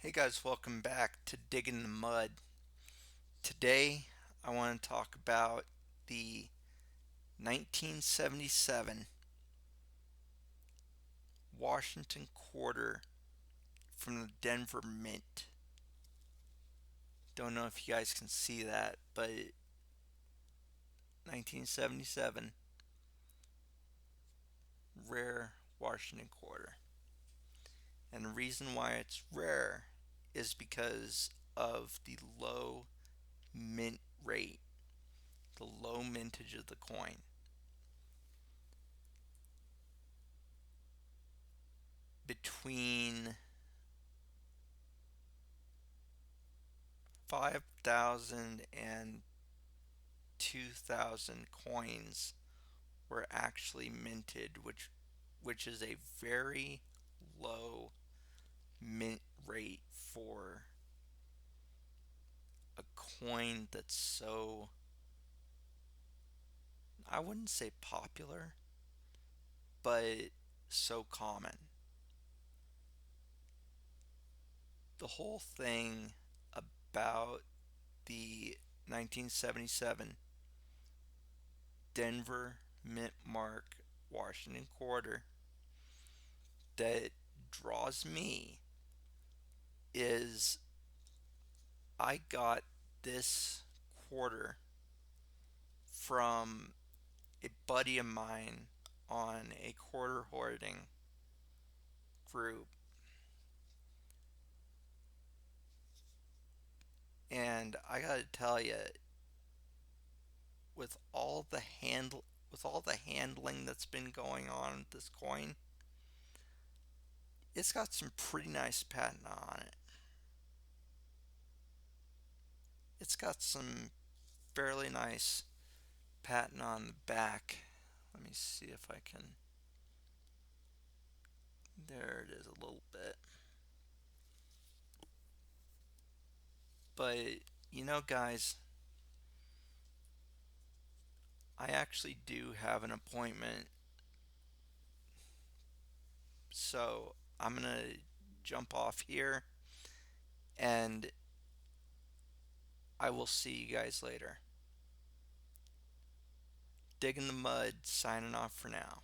Hey guys, welcome back to Digging the Mud. Today I want to talk about the 1977 Washington quarter from the Denver Mint. Don't know if you guys can see that, but 1977 rare Washington quarter. And the reason why it's rare is because of the low mint rate, the low mintage of the coin. Between 5,000 and 2,000 coins were actually minted, which is a very low mint rate for a coin that's so, I wouldn't say popular, but so common. The whole thing about the 1977 Denver Mint Mark Washington quarter that draws me is I got this quarter from a buddy of mine on a quarter hoarding group, and I gotta tell you, with all the handling that's been going on with this coin, it's got some pretty nice patina on it. It's got some fairly nice patina on the back. Let me see if I can. There it is a little bit. But guys, I actually do have an appointment, so I'm gonna jump off here and I will see you guys later. Digging the Mud, signing off for now.